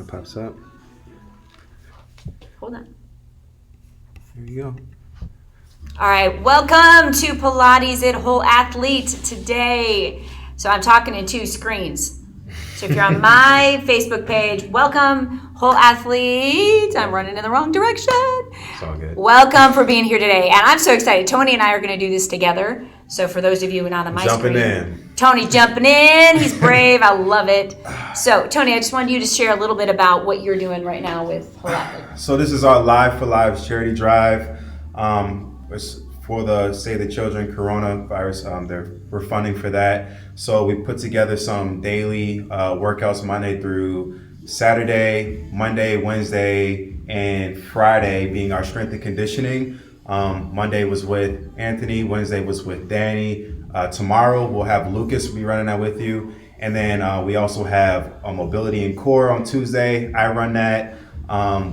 it pops up. Hold on. There you go. All right, welcome to Pilates at Whole Athlete today. So I'm talking in two screens. So if you're on my Facebook page, welcome, Whole Athlete. I'm running in the wrong direction. It's all good. Welcome for being here today. And I'm so excited. Tony and I are going to do this together. So for those of you not on my Jumping screen. in. Tony's jumping in. He's brave. I love it. So Tony, I just wanted you to share a little bit about what you're doing right now with Whole Athlete. So this is our Live for Lives charity drive. It's for the Save the Children coronavirus. We're funding for that. So we put together some daily workouts Monday through Saturday, Monday, Wednesday, and Friday being our strength and conditioning. Monday was with Anthony, Wednesday was with Danny. Tomorrow we'll have Lucas be running that with you. And then we also have mobility and core on Tuesday. I run that.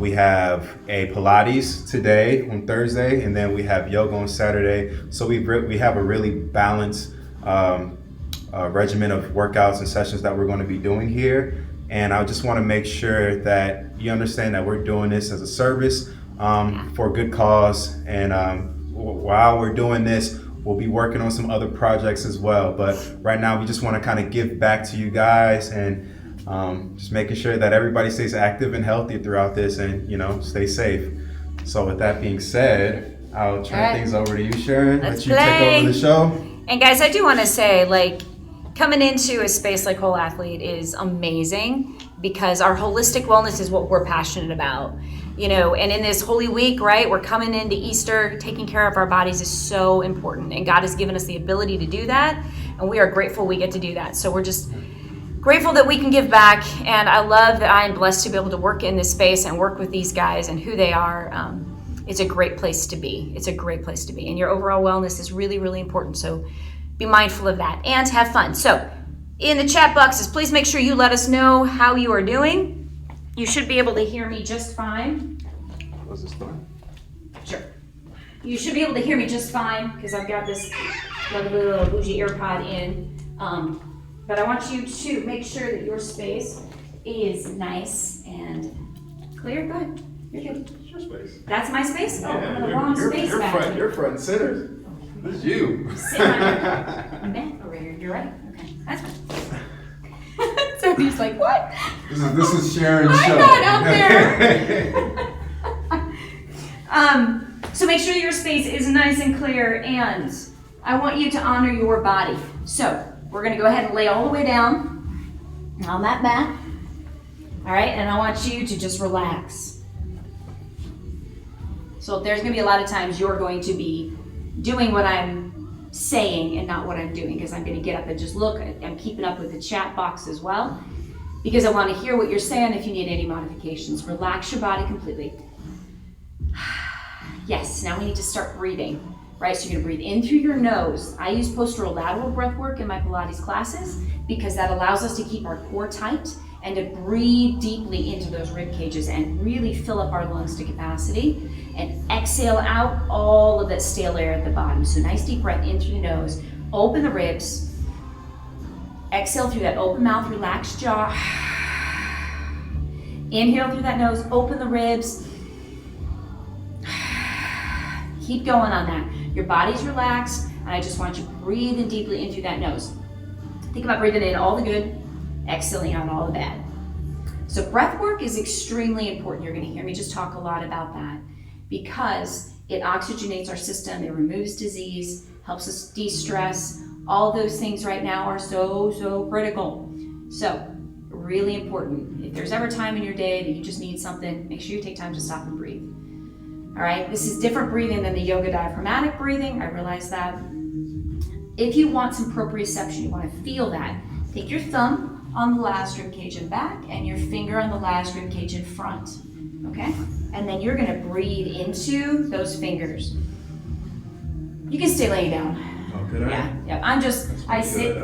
We have a Pilates today on Thursday, and then we have yoga on Saturday. So we have a really balanced regimen of workouts and sessions that we're going to be doing here. And I just want to make sure that you understand that we're doing this as a service for a good cause. And while we're doing this, we'll be working on some other projects as well. But right now, we just want to kind of give back to you guys and just making sure that everybody stays active and healthy throughout this and, stay safe. So with that being said, I'll turn things over to you, Sharon. Let's let you take over the show. And guys, I do want to say, coming into a space like Whole Athlete is amazing because our holistic wellness is what we're passionate about. And in this Holy Week, right, we're coming into Easter, taking care of our bodies is so important. And God has given us the ability to do that. And we are grateful we get to do that. So we're just grateful that we can give back. And I love that I am blessed to be able to work in this space and work with these guys and who they are. It's a great place to be. It's a great place to be. And your overall wellness is really, really important. So be mindful of that and have fun. So in the chat boxes, please make sure you let us know how you are doing. You should be able to hear me just fine. Was this fun? Sure. You should be able to hear me just fine because I've got this lovely little bougie AirPod in. But I want you to make sure that your space is nice and clear. Go ahead. You're good. It's your space. That's my space? Oh, Yeah, I'm in the wrong space back here. You're front and center. This is you. Sitting on your mat over here. You're right. Okay, that's fine. So he's like, what? This is Sharon's show. I'm not out there. So make sure your space is nice and clear, and I want you to honor your body. So we're going to go ahead and lay all the way down on that mat. All right, and I want you to just relax. So there's going to be a lot of times you're going to be doing what I'm saying and not what I'm doing because I'm going to get up and just look. I'm keeping up with the chat box as well because I want to hear what you're saying if you need any modifications. Relax your body completely. Yes, now we need to start breathing, right? So you're going to breathe in through your nose. I use posterolateral breath work in my Pilates classes because that allows us to keep our core tight and to breathe deeply into those rib cages and really fill up our lungs to capacity and exhale out all of that stale air at the bottom. So nice deep breath in through the nose, open the ribs, exhale through that open mouth, relaxed jaw. Inhale through that nose, open the ribs. Keep going on that. Your body's relaxed, and I just want you breathing deeply in through that nose. Think about breathing in all the good, exhaling out all the bad. So breath work is extremely important. You're going to hear me just talk a lot about that because it oxygenates our system, it removes disease, helps us de-stress. All those things right now are so critical. So really important. If there's ever time in your day that you just need something, make sure you take time to stop and breathe. All right, this is different breathing than the yoga diaphragmatic breathing. I realize that. If you want some proprioception, you want to feel that, take your thumb on the last rib cage and back and your finger on the last rib cage in front, okay? And then you're gonna breathe into those fingers. You can stay laying down. Oh, could I? Yeah, I sit.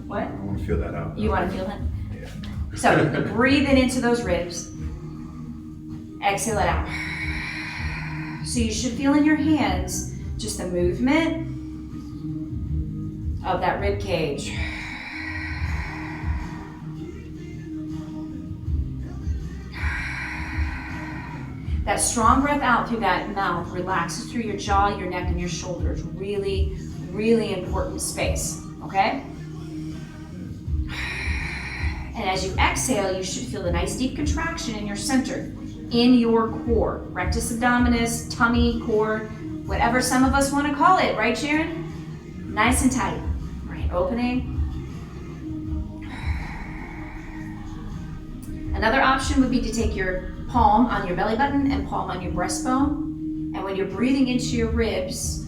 What? I want to feel that out. You want to feel it? Yeah. So breathe it into those ribs. Exhale it out. So you should feel in your hands just the movement of that rib cage. That strong breath out through that mouth relaxes through your jaw, your neck, and your shoulders. Really, really important space, okay? And as you exhale, you should feel a nice deep contraction in your center, in your core. Rectus abdominis, tummy, core, whatever some of us want to call it, right, Sharon? Nice and tight. All right, opening. Another option would be to take your palm on your belly button and palm on your breastbone. And when you're breathing into your ribs,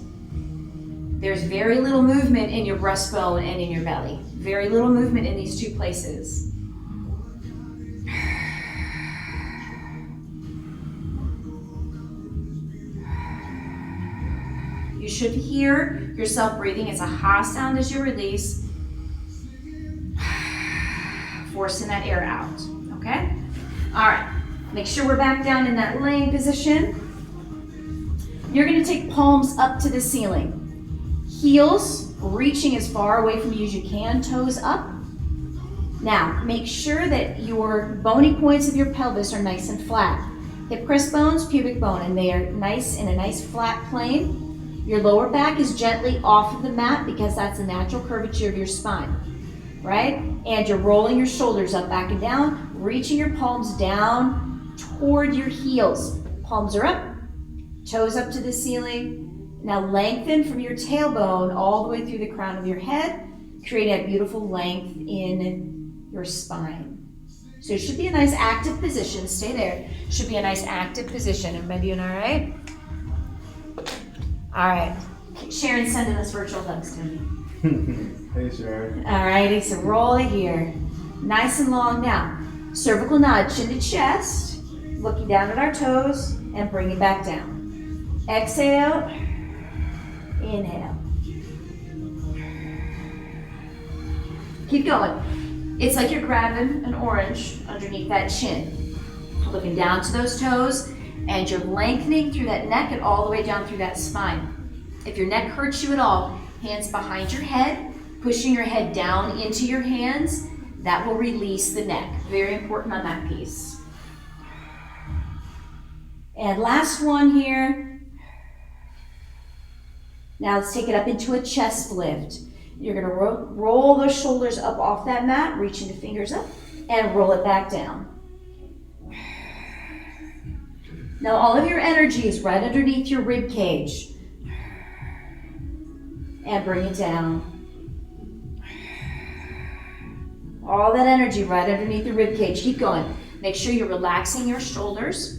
there's very little movement in your breastbone and in your belly. Very little movement in these two places. You should hear yourself breathing. It's a ha sound as you release, forcing that air out, okay? All right, make sure we're back down in that laying position. You're gonna take palms up to the ceiling. Heels reaching as far away from you as you can, toes up. Now, make sure that your bony points of your pelvis are nice and flat. Hip crest bones, pubic bone, and they are nice in a nice flat plane. Your lower back is gently off of the mat because that's the natural curvature of your spine, right? And you're rolling your shoulders up, back and down, reaching your palms down toward your heels. Palms are up, toes up to the ceiling. Now lengthen from your tailbone all the way through the crown of your head, creating a beautiful length in your spine. So it should be a nice active position. Stay there. Should be a nice active position. Everybody doing all right? All right. Sharon's sending us virtual hugs to me. Hey, Sharon. All righty, so roll it here. Nice and long now. Cervical nod, chin to chest. Looking down at our toes and bring it back down. Exhale. Inhale. Keep going. It's like you're grabbing an orange underneath that chin. Looking down to those toes, and you're lengthening through that neck and all the way down through that spine. If your neck hurts you at all, hands behind your head, pushing your head down into your hands, that will release the neck. Very important on that piece. And last one here. Now let's take it up into a chest lift. You're gonna roll those shoulders up off that mat, reaching the fingers up, and roll it back down. Now all of your energy is right underneath your rib cage. And bring it down. All that energy right underneath the rib cage. Keep going. Make sure you're relaxing your shoulders.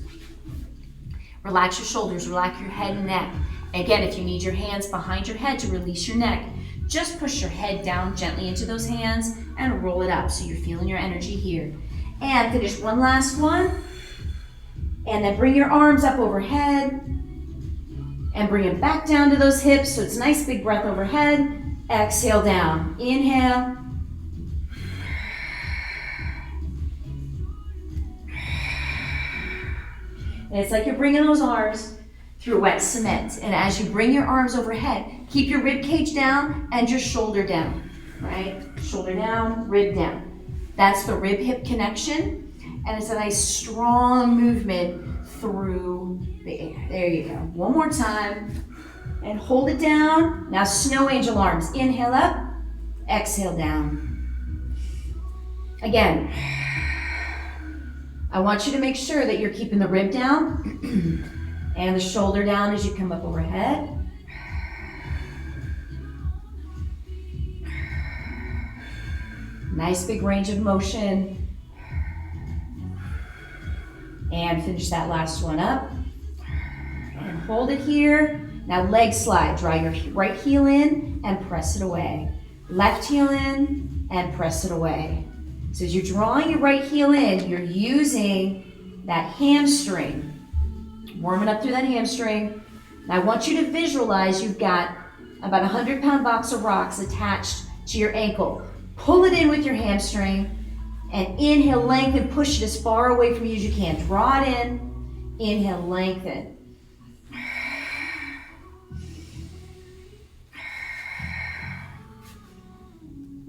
Relax your shoulders, relax your head and neck. Again, if you need your hands behind your head to release your neck, just push your head down gently into those hands and roll it up so you're feeling your energy here. And finish one last one. And then bring your arms up overhead and bring it back down to those hips. So it's a nice big breath overhead. Exhale down. Inhale. And it's like you're bringing those arms through wet cement. And as you bring your arms overhead, keep your rib cage down and your shoulder down, right? Shoulder down, rib down. That's the rib-hip connection. And it's a nice strong movement through the air. There you go. One more time. And hold it down. Now snow angel arms. Inhale up, exhale down. Again, I want you to make sure that you're keeping the rib down and the shoulder down as you come up overhead. Nice big range of motion. And finish that last one up. And hold it here. Now leg slide. Draw your right heel in and press it away. Left heel in and press it away. So as you're drawing your right heel in, you're using that hamstring. Warming up through that hamstring. Now I want you to visualize you've got about a 100-pound box of rocks attached to your ankle. Pull it in with your hamstring. And inhale, lengthen, push it as far away from you as you can. Draw it in. Inhale, lengthen.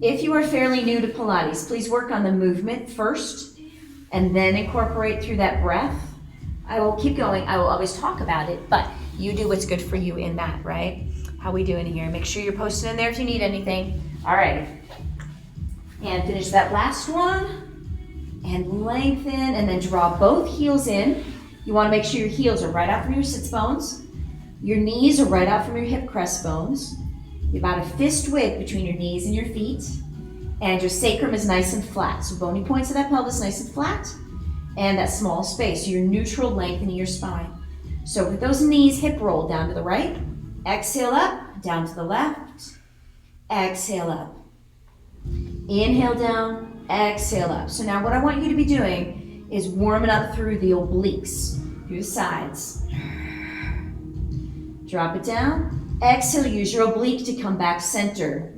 If you are fairly new to Pilates, please work on the movement first and then incorporate through that breath. I will keep going. I will always talk about it, but you do what's good for you in that, right? How we doing here? Make sure you're posting in there if you need anything. All right. And finish that last one. And lengthen, and then draw both heels in. You want to make sure your heels are right out from your sits bones. Your knees are right out from your hip crest bones. You're about a fist width between your knees and your feet. And your sacrum is nice and flat. So bony points of that pelvis nice and flat. And that small space, so you're neutral lengthening your spine. So with those knees hip rolled down to the right. Exhale up, down to the left. Exhale up. Inhale down, exhale up. So now what I want you to be doing is warming up through the obliques, through the sides. Drop it down. Exhale, use your oblique to come back center.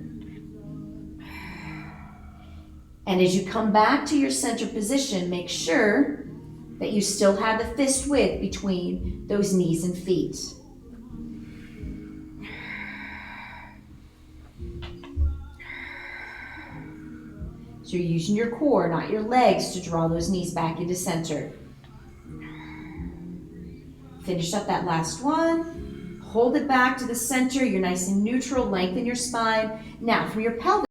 And as you come back to your center position, make sure that you still have the fist width between those knees and feet. So you're using your core, not your legs, to draw those knees back into center. Finish up that last one. Hold it back to the center. You're nice and neutral. Lengthen your spine. Now, from your pelvis,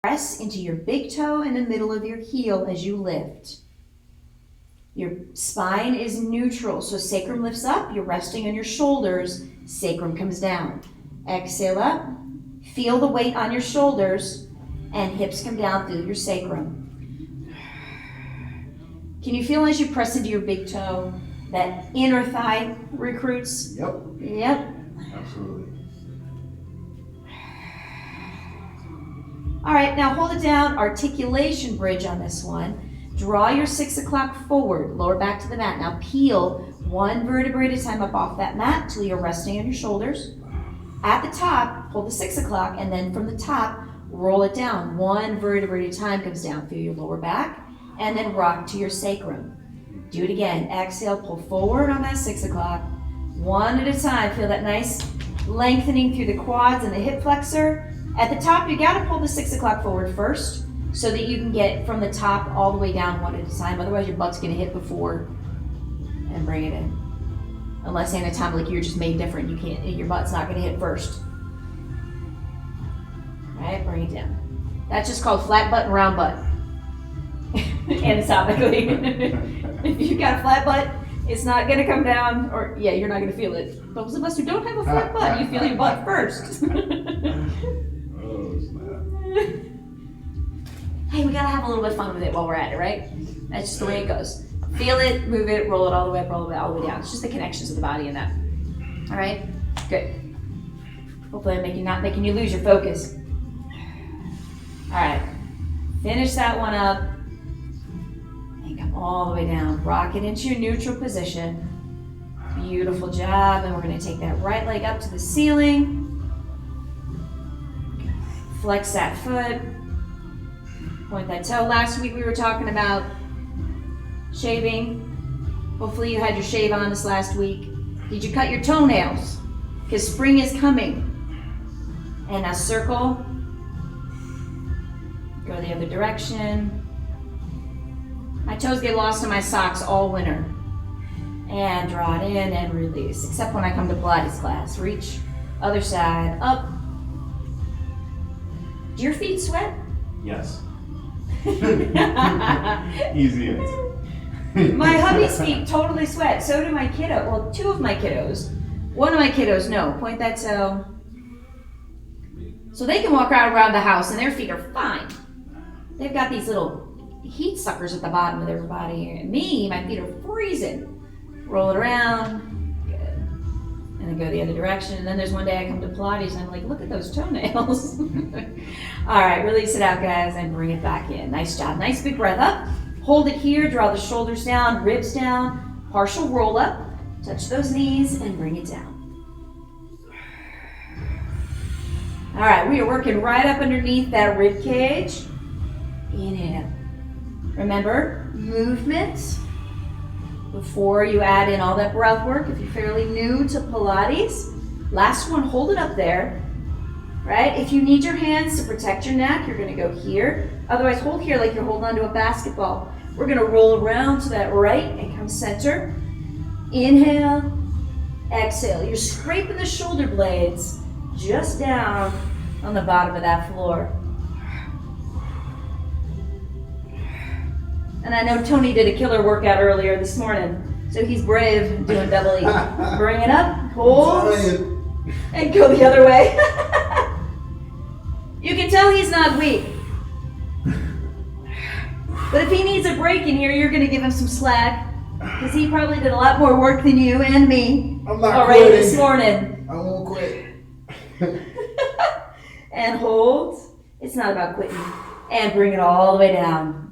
press into your big toe in the middle of your heel as you lift. Your spine is neutral, so sacrum lifts up, you're resting on your shoulders, sacrum comes down. Exhale up, feel the weight on your shoulders, and hips come down through your sacrum. Can you feel as you press into your big toe, that inner thigh recruits? Yep. Yep. Absolutely. All right, now hold it down, articulation bridge on this one. Draw your 6 o'clock forward, lower back to the mat. Now peel one vertebrae at a time up off that mat till you're resting on your shoulders. At the top, hold the 6 o'clock, and then from the top, roll it down. One vertebrae at a time comes down. Feel your lower back, and then rock to your sacrum. Do it again. Exhale, pull forward on that 6 o'clock. One at a time. Feel that nice lengthening through the quads and the hip flexor. At the top, you gotta pull the 6 o'clock forward first so that you can get from the top all the way down one at a time. Otherwise, your butt's gonna hit before and bring it in. Unless anatomically you're just made different, you can't. Your butt's not gonna hit first. All right, bring it down. That's just called flat butt and round butt. Anatomically. If you've got a flat butt, it's not gonna come down, or yeah, you're not gonna feel it. Those of us who don't have a flat butt, you feel your butt first. Oh, snap. Hey, we gotta have a little bit of fun with it while we're at it, right? That's just the way it goes. Feel it, move it, roll it all the way up, roll it all the way down. It's just the connections of the body in that. All right, good. Hopefully I'm not making you lose your focus. All right, finish that one up. And come all the way down. Rock it into your neutral position. Beautiful job. And we're gonna take that right leg up to the ceiling. Flex that foot. Point that toe. Last week we were talking about shaving. Hopefully you had your shave on this last week. Did you cut your toenails? Because spring is coming. And now circle. Go the other direction. My toes get lost in my socks all winter. And draw it in and release. Except when I come to Pilates class. Reach, other side, up. Do your feet sweat? Yes. Easy answer. My hubby's feet totally sweat. So do my kiddo. Well, two of my kiddos. One of my kiddos, no. Point that toe. So they can walk around the house and their feet are fine. They've got these little heat suckers at the bottom of their body. And me, my feet are freezing. Roll it around. Good. And then go the other direction. And then there's one day I come to Pilates and I'm like, look at those toenails. All right, release it out, guys, and bring it back in. Nice job. Nice big breath up. Hold it here. Draw the shoulders down, ribs down. Partial roll up. Touch those knees and bring it down. All right, we are working right up underneath that rib cage. Inhale. Remember, movement before you add in all that breath work. If you're fairly new to Pilates, last one, hold it up there, right? If you need your hands to protect your neck, you're gonna go here. Otherwise, hold here like you're holding onto a basketball. We're gonna roll around to that right and come center. Inhale, exhale. You're scraping the shoulder blades just down on the bottom of that floor. And I know Tony did a killer workout earlier this morning, so he's brave doing double E. Bring it up, hold, and go the other way. You can tell he's not weak. But if he needs a break in here, you're gonna give him some slack, because he probably did a lot more work than you and me already this morning. I won't quit. And hold. It's not about quitting. And bring it all the way down.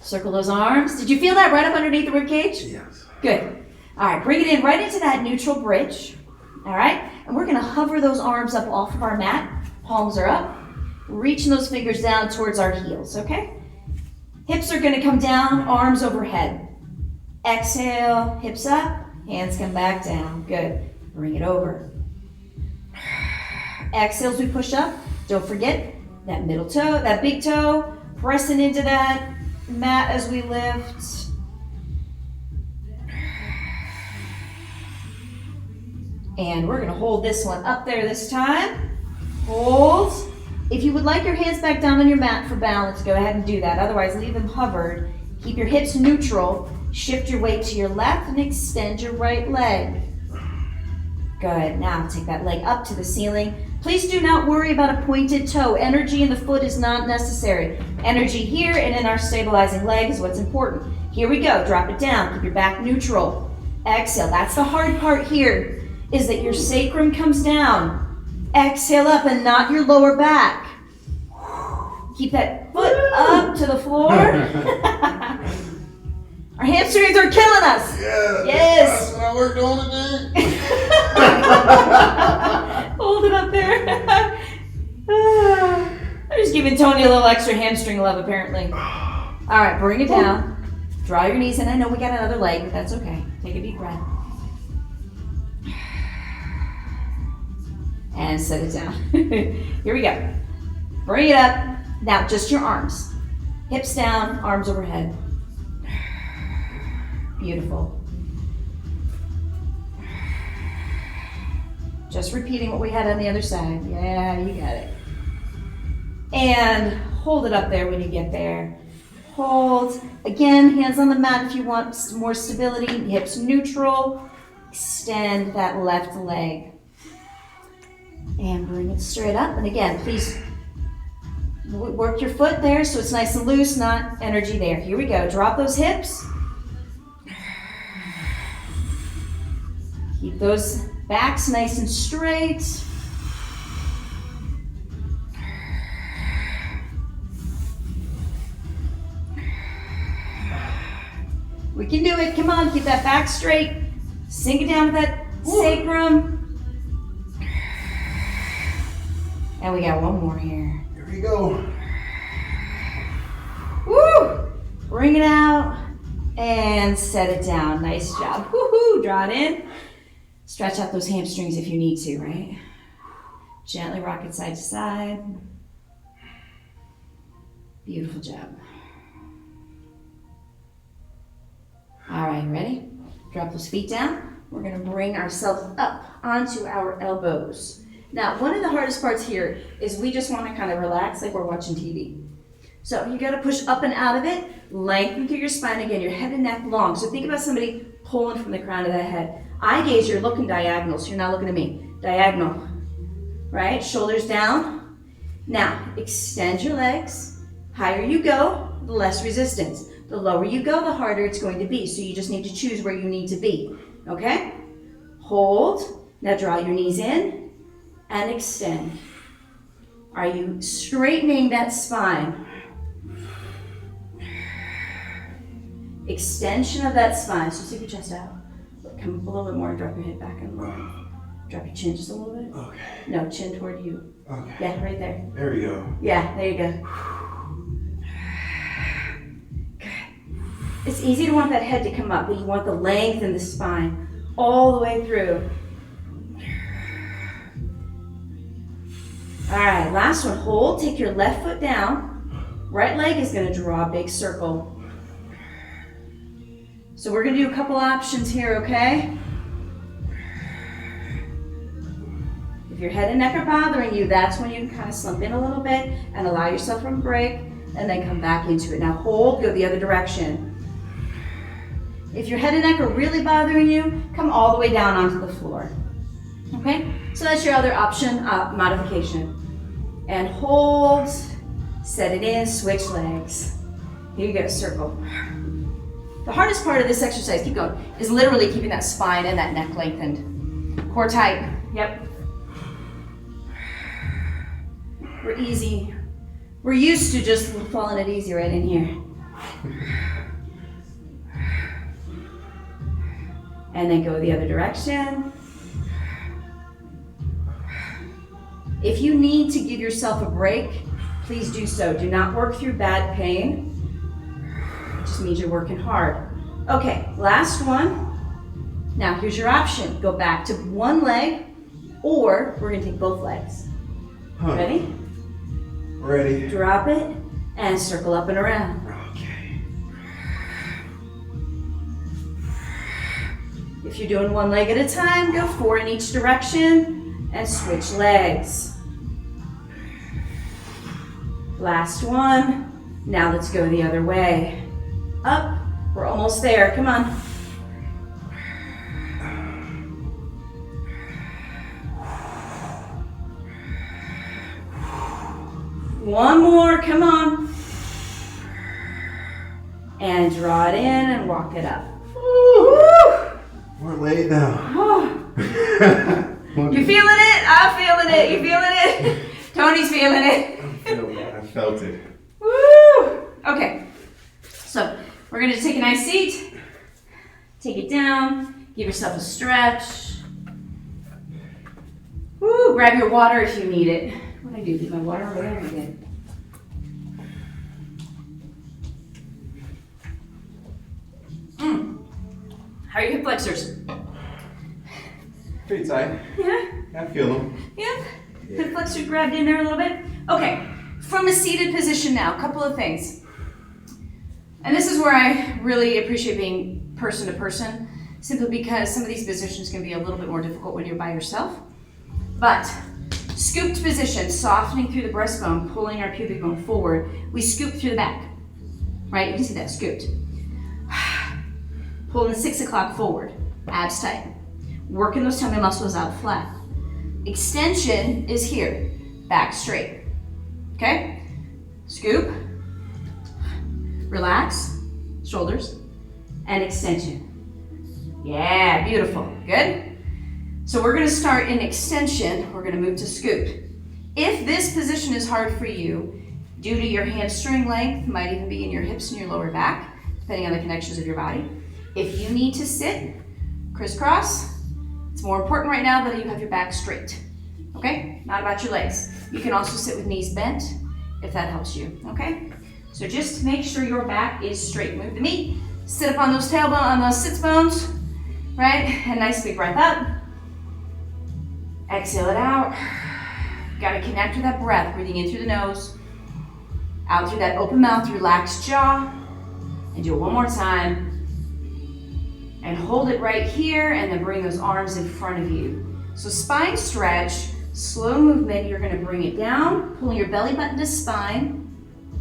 Circle those arms. Did you feel that right up underneath the rib cage? Yes. Good. All right, bring it in right into that neutral bridge. All right, and we're gonna hover those arms up off of our mat. Palms are up. Reaching those fingers down towards our heels, okay? Hips are gonna come down, arms overhead. Exhale, hips up, hands come back down. Good. Bring it over. Exhale as we push up. Don't forget that middle toe, that big toe, pressing into that mat as we lift. And we're gonna hold this one up there this time. Hold. If you would like your hands back down on your mat for balance, go ahead and do that. Otherwise, leave them hovered. Keep your hips neutral. Shift your weight to your left and extend your right leg. Good. Now take that leg up to the ceiling. Please do not worry about a pointed toe. Energy in the foot is not necessary. Energy here and in our stabilizing leg is what's important. Here we go. Drop it down. Keep your back neutral. Exhale. That's the hard part here, is that your sacrum comes down. Exhale up and not your lower back. Keep that foot up to the floor. Our hamstrings are killing us. Yeah. Yes. That's what I worked on today. Hold it up there. I'm just giving Tony a little extra hamstring love, apparently. All right, bring it down. Draw your knees in. I know we got another leg, but that's okay. Take a deep breath. And set it down. Here we go. Bring it up. Now, just your arms. Hips down, arms overhead. Beautiful. Just repeating what we had on the other side. Yeah, you got it. And hold it up there when you get there. Hold. Again, hands on the mat if you want more stability. Hips neutral. Extend that left leg. And bring it straight up. And again, please work your foot there so it's nice and loose, not energy there. Here we go. Drop those hips. Keep those backs nice and straight. We can do it. Come on, keep that back straight. Sink it down with that sacrum. And we got one more here. Here we go. Woo! Bring it out and set it down. Nice job. Woohoo! Draw it in. Stretch out those hamstrings if you need to, right? Gently rock it side to side. Beautiful job. All right, ready? Drop those feet down. We're gonna bring ourselves up onto our elbows. Now, one of the hardest parts here is we just wanna kind of relax like we're watching TV. So you gotta push up and out of it, lengthen through your spine again, your head and neck long. So think about somebody pulling from the crown of the head. Eye gaze, you're looking diagonal, so you're not looking at me. Diagonal, right? Shoulders down. Now, extend your legs. Higher you go, the less resistance. The lower you go, the harder it's going to be. So you just need to choose where you need to be, okay? Hold. Now draw your knees in and extend. Are you straightening that spine? Extension of that spine. So stick your chest out. Come up a little bit more. Drop your head back and lower. Drop your chin just a little bit. Okay. No, chin toward you. Okay. Yeah, right there. There we go. Yeah, there you go. It's easy to want that head to come up, but you want the length in the spine all the way through. All right, last one. Hold, take your left foot down. Right leg is gonna draw a big circle. So we're gonna do a couple options here, okay? If your head and neck are bothering you, that's when you can kind of slump in a little bit and allow yourself a break and then come back into it. Now hold, go the other direction. If your head and neck are really bothering you, come all the way down onto the floor. Okay? So that's your other option, modification. And hold, set it in, switch legs. Here you go, circle. The hardest part of this exercise, keep going, is literally keeping that spine and that neck lengthened. Core tight, yep. We're easy. We're used to just falling it easy right in here. And then go the other direction. If you need to give yourself a break, please do so. Do not work through bad pain. It just means you're working hard. Okay, last one. Now here's your option. Go back to one leg, or we're gonna take both legs. Ready? Ready. Drop it and circle up and around. Okay. If you're doing one leg at a time, go 4 in each direction and switch legs. Last one. Now let's go the other way. Up. We're almost there. Come on. One more. Come on. And draw it in and walk it up. Woo. We're late now. You feeling it? I'm feeling it. You feeling it? Tony's feeling it. I'm feeling it. felt it. Woo! Okay, so we're gonna take a nice seat, take it down, give yourself a stretch. Woo! Grab your water if you need it. What did I do? Did my water over there again? How are your hip flexors? Pretty tight. Yeah? I feel them. Yeah? Hip flexors grabbed in there a little bit? Okay, from a seated position now, a couple of things. And this is where I really appreciate being person to person, simply because some of these positions can be a little bit more difficult when you're by yourself. But scooped position, softening through the breastbone, pulling our pubic bone forward. We scoop through the back, right? You can see that, scooped. Pulling the 6 o'clock forward, abs tight. Working those tummy muscles out flat. Extension is here, back straight, okay? Scoop, relax, shoulders, and extension. Yeah, beautiful, good? So we're gonna start in extension, we're gonna move to scoop. If this position is hard for you, due to your hamstring length, might even be in your hips and your lower back, depending on the connections of your body. If you need to sit crisscross, it's more important right now that you have your back straight, okay? Not about your legs. You can also sit with knees bent if that helps you, okay? So just make sure your back is straight. Move the knee, sit up on those tailbone, on those sits bones, right? And nice big breath up. Exhale it out. Got to connect with that breath, breathing in through the nose, out through that open mouth, relaxed jaw, and do it one more time. And hold it right here, and then bring those arms in front of you. So spine stretch, slow movement, you're gonna bring it down, pulling your belly button to spine,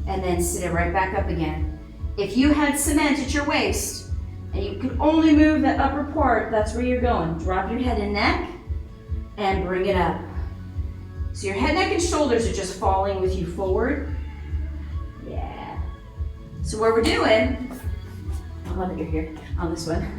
and then sit it right back up again. If you had cement at your waist, and you could only move that upper part, that's where you're going. Drop your head and neck, and bring it up. So your head, neck, and shoulders are just falling with you forward. Yeah. So what we're doing, I love that you're here on this one.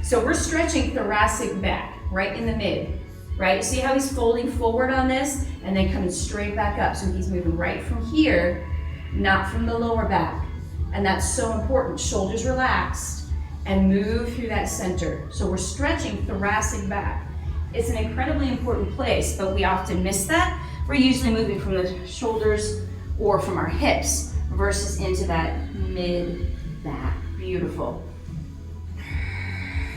So we're stretching thoracic back, right in the mid, right? See how he's folding forward on this and then coming straight back up. So he's moving right from here, not from the lower back. And that's so important. Shoulders relaxed and move through that center. So we're stretching thoracic back. It's an incredibly important place, but we often miss that. We're usually moving from the shoulders or from our hips versus into that mid back. Beautiful.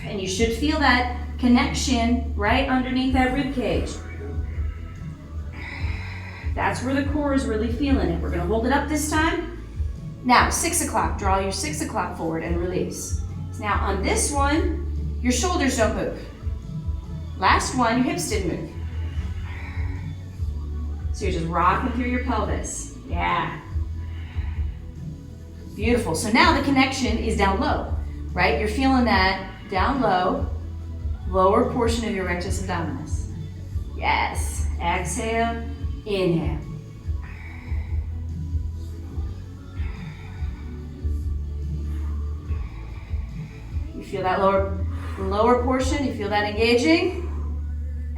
And you should feel that connection right underneath that rib cage. That's where the core is really feeling it. We're gonna hold it up this time. Now, 6 o'clock, draw your 6 o'clock forward and release. Now on this one, your shoulders don't move. Last one, your hips didn't move. So you're just rocking through your pelvis. Yeah. Beautiful. So now the connection is down low, right? You're feeling that down low, lower portion of your rectus abdominis. Yes. Exhale, inhale. You feel that lower portion, you feel that engaging?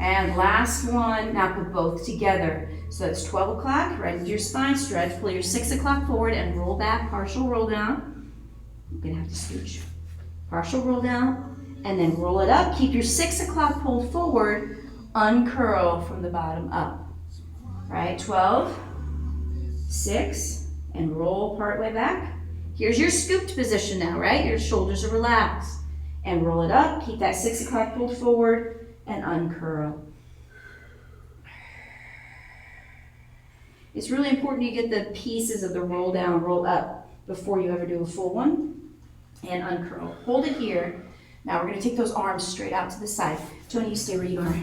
And last one, now put both together. So it's 12 o'clock, right into your spine stretch, pull your 6 o'clock forward and roll back, partial roll down. You're gonna have to scooch. Partial roll down, and then roll it up. Keep your 6 o'clock pulled forward, uncurl from the bottom up. Right, 12, 6, and roll part way back. Here's your scooped position now, right? Your shoulders are relaxed. And roll it up, keep that 6 o'clock pulled forward, and uncurl. It's really important you get the pieces of the roll down, roll up before you ever do a full one. And uncurl. Hold it here. Now we're going to take those arms straight out to the side. Tony, you stay where you are.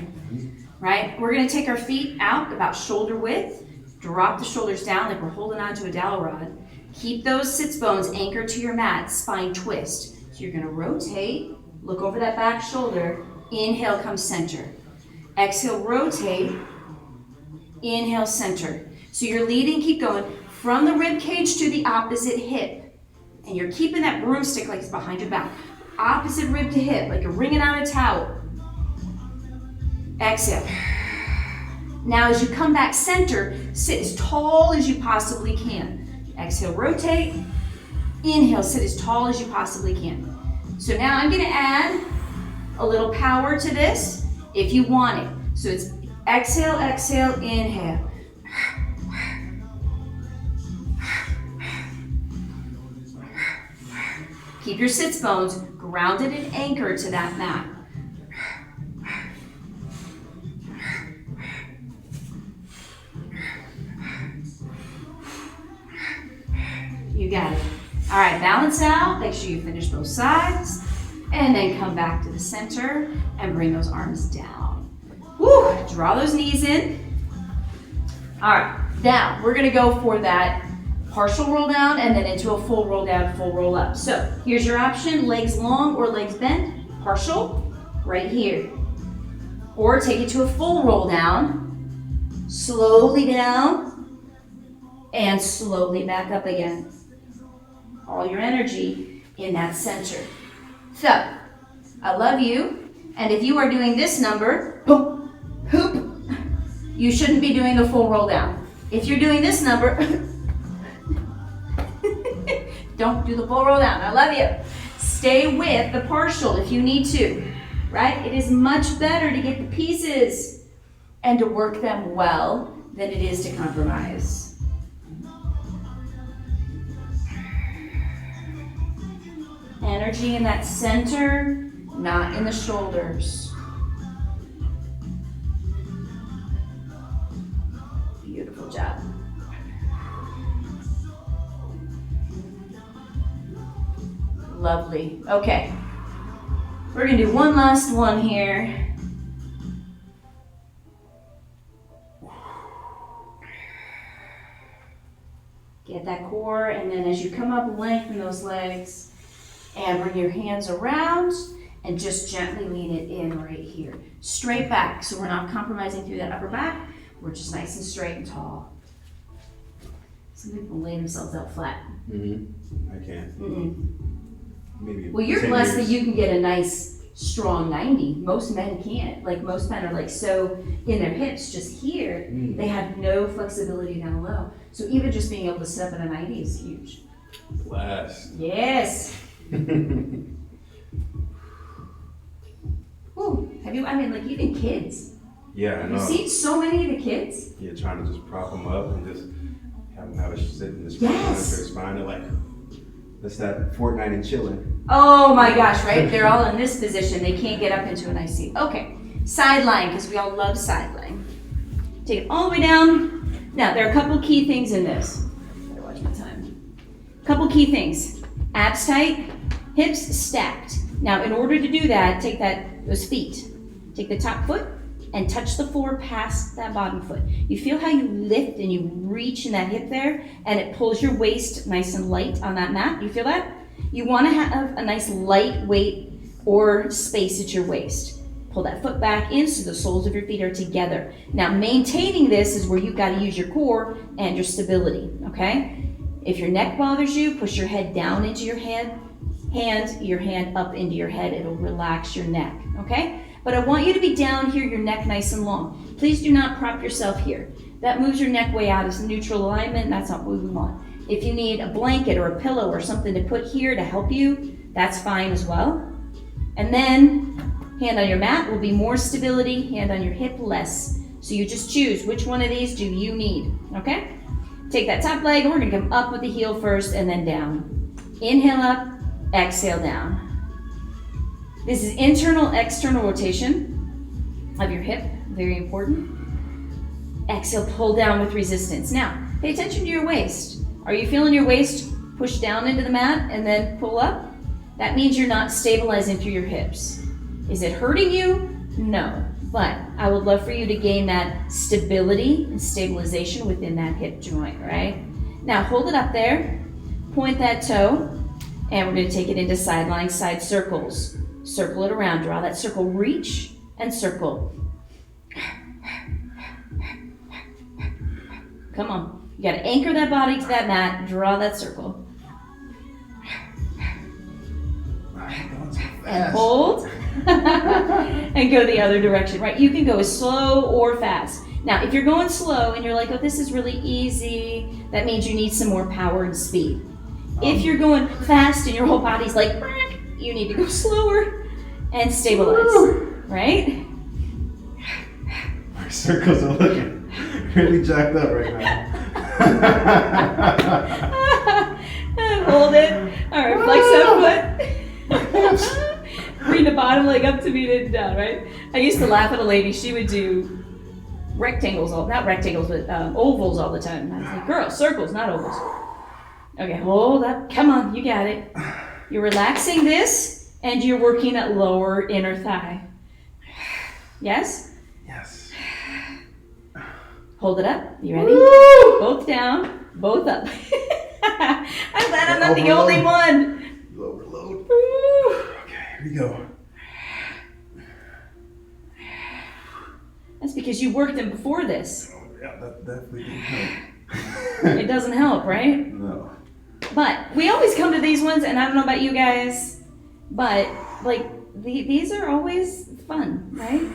Right? We're going to take our feet out about shoulder width. Drop the shoulders down like we're holding on to a dowel rod. Keep those sits bones anchored to your mat, spine twist. So you're going to rotate, look over that back shoulder. Inhale, come center. Exhale, rotate. Inhale, center. So you're leading, keep going, from the rib cage to the opposite hip. And you're keeping that broomstick like it's behind your back. Opposite rib to hip, like you're wringing out a towel. Exhale. Now as you come back center, sit as tall as you possibly can. Exhale, rotate. Inhale, sit as tall as you possibly can. So now I'm gonna add a little power to this if you want it. So it's exhale, exhale, inhale. Keep your sits bones grounded and anchored to that mat. You got it. All right, balance out. Make sure you finish both sides. And then come back to the center and bring those arms down. Woo, draw those knees in. All right, now we're gonna go for that partial roll down and then into a full roll down, full roll up. So here's your option, legs long or legs bent, partial, right here. Or take it to a full roll down, slowly down, and slowly back up again. All your energy in that center. So, I love you, and if you are doing this number, hoop, hoop, you shouldn't be doing the full roll down. If you're doing this number, don't do the full roll down. I love you. Stay with the partial if you need to, right? It is much better to get the pieces and to work them well than it is to compromise. Energy in that center, not in the shoulders. Beautiful job. Lovely. Okay. We're gonna do one last one here. Get that core, and then as you come up, lengthen those legs. And bring your hands around and just gently lean it in right here. Straight back, so we're not compromising through that upper back. We're just nice and straight and tall. Some people lay themselves out flat. I can't. Maybe. Well, you're blessed that you can get a nice, strong 90. Most men can't. Like, most men are like so in their hips just here, they have no flexibility down low. So even just being able to sit up at a 90 is huge. Blessed. Yes. Ooh, have you, I mean, like even kids. Yeah, I know. You see so many of the kids? Yeah, trying to just prop them up and just have them have a sit in this spine. They're like, that's that Fortnite and chilling. Oh my gosh, right? They're all in this position. They can't get up into a nice seat. Okay, side lying, because we all love side lying. Take it all the way down. Now, there are a couple key things in this. Better watch my time. Couple key things. Abs tight, hips stacked. Now, in order to do that, take those feet. Take the top foot and touch the floor past that bottom foot. You feel how you lift and you reach in that hip there, and it pulls your waist nice and light on that mat. You feel that? You want to have a nice light weight or space at your waist. Pull that foot back in so the soles of your feet are together. Now, maintaining this is where you've got to use your core and your stability, okay? If your neck bothers you, push your head down into your head, your hand up into your head. It'll relax your neck, okay? But I want you to be down here, your neck nice and long. Please do not prop yourself here. That moves your neck way out. It's neutral alignment, and that's not what we want. If you need a blanket or a pillow or something to put here to help you, that's fine as well. And then, hand on your mat will be more stability, hand on your hip less. So you just choose which one of these do you need, okay? Take that top leg, and we're gonna come up with the heel first and then down. Inhale up, exhale down. This is internal, external rotation of your hip, very important. Exhale, pull down with resistance. Now, pay attention to your waist. Are you feeling your waist push down into the mat and then pull up? That means you're not stabilizing through your hips. Is it hurting you? No, but I would love for you to gain that stability and stabilization within that hip joint, right? Now, hold it up there, point that toe, and we're gonna take it into side lying side circles. Circle it around, draw that circle, reach and circle. Come on, you gotta anchor that body to that mat, draw that circle. And hold, and go the other direction, right? You can go as slow or fast. Now, if you're going slow and you're like, oh, this is really easy, that means you need some more power and speed. If you're going fast and your whole body's like, you need to go slower and stabilize, right? My circles are looking really jacked up right now. Hold it. All right, flex that foot. Bring the bottom leg up to meet it down, right? I used to laugh at a lady. She would do rectangles, not rectangles, but ovals all the time. I was like, girl, circles, not ovals. Okay, hold up. Come on, you got it. You're relaxing this, and you're working that lower inner thigh. Yes? Yes. Hold it up. You ready? Woo! Both down, both up. I'm glad I'm not the only one. Overload. Woo. Okay, here we go. That's because you worked them before this. Oh, yeah, that definitely didn't help. It doesn't help, right? No. But we always come to these ones, and I don't know about you guys, but like these are always fun, right?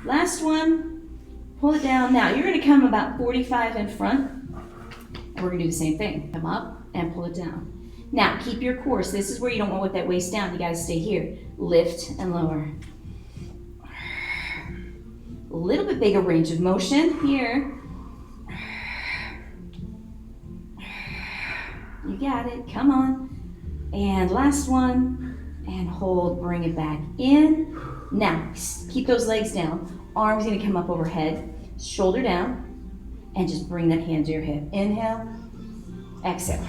Last one, pull it down. Now you're gonna come about 45 in front, and we're gonna do the same thing. Come up and pull it down. Now keep your course. This is where you don't want to let that waist down. You gotta stay here. Lift and lower. A little bit bigger range of motion here. You got it, come on. And last one, and hold, bring it back in. Now, keep those legs down. Arms gonna come up overhead, shoulder down, and just bring that hand to your hip. Inhale, exhale.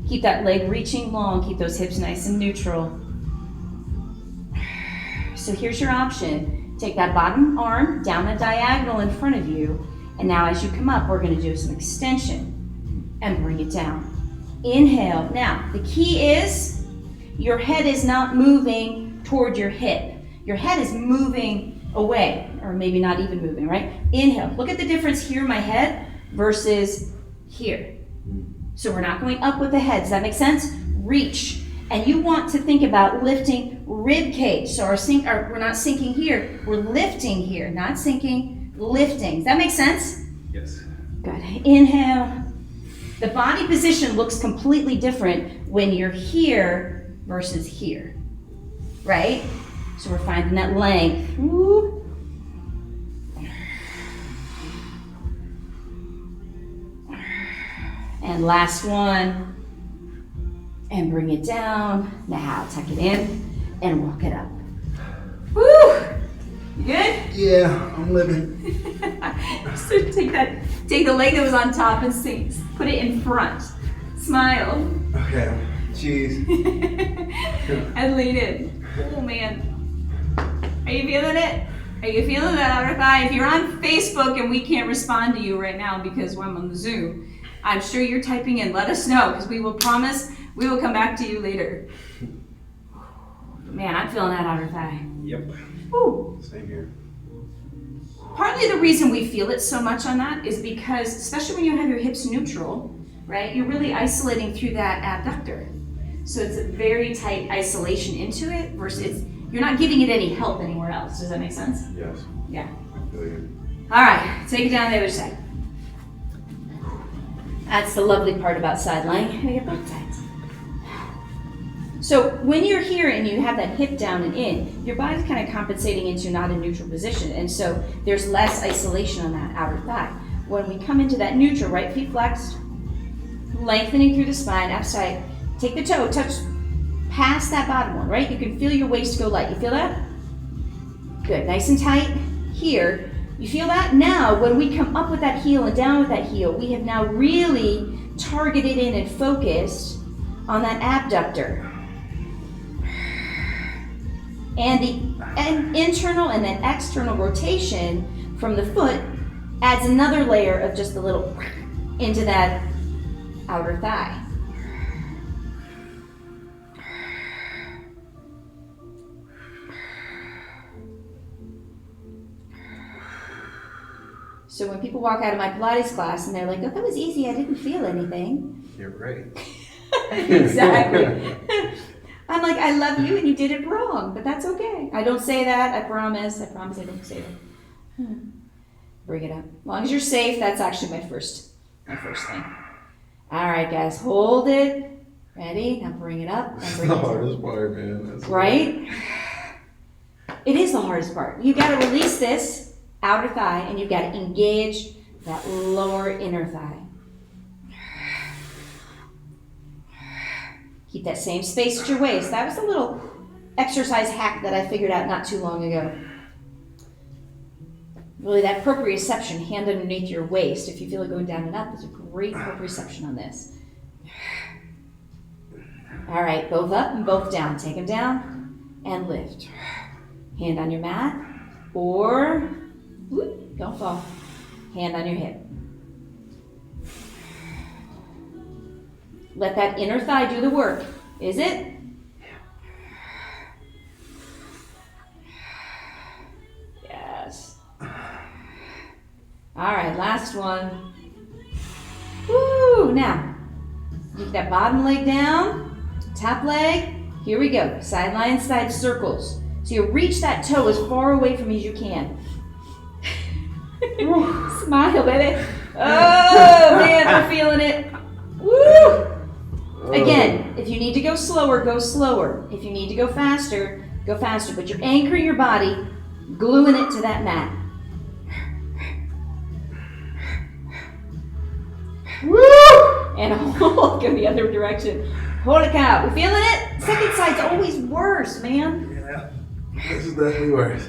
Keep that leg reaching long, keep those hips nice and neutral. So here's your option. Take that bottom arm down the diagonal in front of you, and now as you come up, we're gonna do some extension and bring it down. Inhale. Now, the key is your head is not moving toward your hip. Your head is moving away, or maybe not even moving, right? Inhale. Look at the difference here in my head versus here. So we're not going up with the head. Does that make sense? Reach. And you want to think about lifting rib cage. So we're not sinking here. We're lifting here, not sinking, lifting. Does that make sense? Yes. Good. Inhale. The body position looks completely different when you're here versus here, right? So we're finding that length. Woo. And last one. And bring it down. Now tuck it in and walk it up. Woo! You good? Yeah, I'm living. So take the leg that was on top and put it in front. Smile. Okay, cheese. And lean in. Oh man. Are you feeling it? Are you feeling that outer thigh? If you're on Facebook and we can't respond to you right now because I'm on the Zoom, I'm sure you're typing in. Let us know, because we will promise we will come back to you later. Man, I'm feeling that outer thigh. Yep. Woo. Same here. Partly the reason we feel it so much on that is because, especially when you have your hips neutral, right, you're really isolating through that abductor. So it's a very tight isolation into it versus you're not giving it any help anywhere else. Does that make sense? Yes. Yeah. I feel you. All right, take it down the other side. That's the lovely part about side lying. Your both sides. So when you're here and you have that hip down and in, your body's kind of compensating into not a neutral position. And so there's less isolation on that outer thigh. When we come into that neutral, right feet flexed, lengthening through the spine, outside, take the toe, touch past that bottom one, right? You can feel your waist go light. You feel that? Good, nice and tight here. You feel that? Now, when we come up with that heel and down with that heel, we have now really targeted in and focused on that abductor. And the internal and then external rotation from the foot adds another layer of just a little into that outer thigh. So when people walk out of my Pilates class and they're like, oh, that was easy, I didn't feel anything. You're right. Exactly. I'm like, I love you and you did it wrong, but that's okay. I don't say that, I promise I don't say that. Bring it up. As long as you're safe, that's actually my first thing. All right, guys, hold it. Ready? Now bring it up and That's bring the it down. hardest part, man. That's Right? It is the hardest part. You got to release this outer thigh, and you got to engage that lower inner thigh. Keep that same space at your waist. That was a little exercise hack that I figured out not too long ago. Really, that proprioception, hand underneath your waist, if you feel it going down and up, there's a great proprioception on this. All right, both up and both down. Take them down and lift. Hand on your mat, or, whoop, don't fall. Hand on your hip. Let that inner thigh do the work. Is it? Yes. All right, last one. Woo! Now, get that bottom leg down, top leg. Here we go. Side side circles. So you reach that toe as far away from you as you can. Smile, baby. Oh, man, we're feeling it. Woo! Again, if you need to go slower, go slower. If you need to go faster, go faster. But you're anchoring your body, gluing it to that mat. Woo! And hold, go the other direction. Holy cow, we feeling it? Second side's always worse, man. Yeah, this is definitely worse.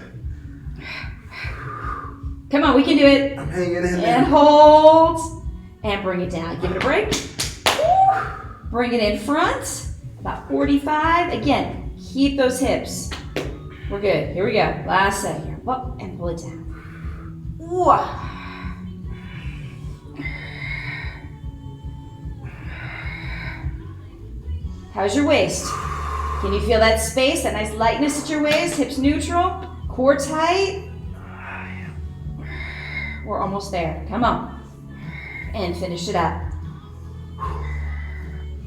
Come on, we can do it. I'm hanging in there. And hold. And bring it down. Give it a break. Bring it in front. About 45. Again, keep those hips. We're good. Here we go. Last set here. Whoop, and pull it down. Ooh. How's your waist? Can you feel that space, that nice lightness at your waist? Hips neutral, core tight. We're almost there. Come on. And finish it up.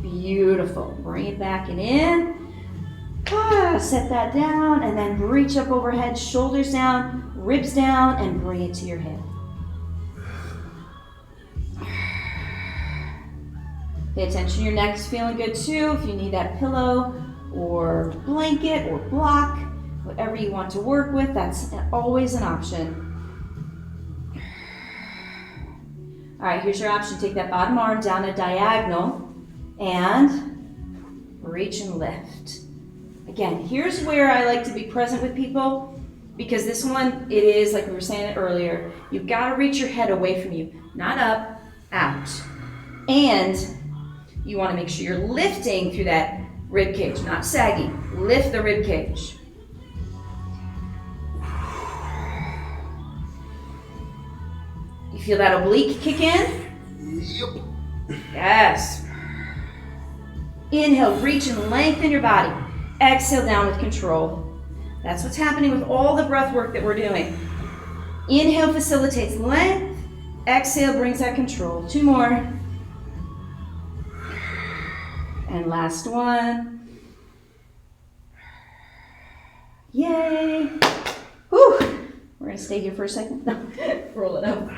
Beautiful. Bring it back and in. Set that down and then reach up overhead, shoulders down, ribs down, and bring it to your hip. Pay attention, your neck's feeling good too. If you need that pillow or blanket or block, whatever you want to work with, that's always an option. All right, here's your option. Take that bottom arm down a diagonal and reach and lift. Again, here's where I like to be present with people, because this one, it is, like we were saying earlier, you've got to reach your head away from you, not up, out. And you want to make sure you're lifting through that rib cage, not sagging. Lift the rib cage. You feel that oblique kick in? Yep. Yes. Inhale, reach and lengthen your body. Exhale down with control. That's what's happening with all the breath work that we're doing. Inhale facilitates length. Exhale brings that control. 2 more. And last one. Yay. Whew. We're gonna stay here for a second. No, roll it up.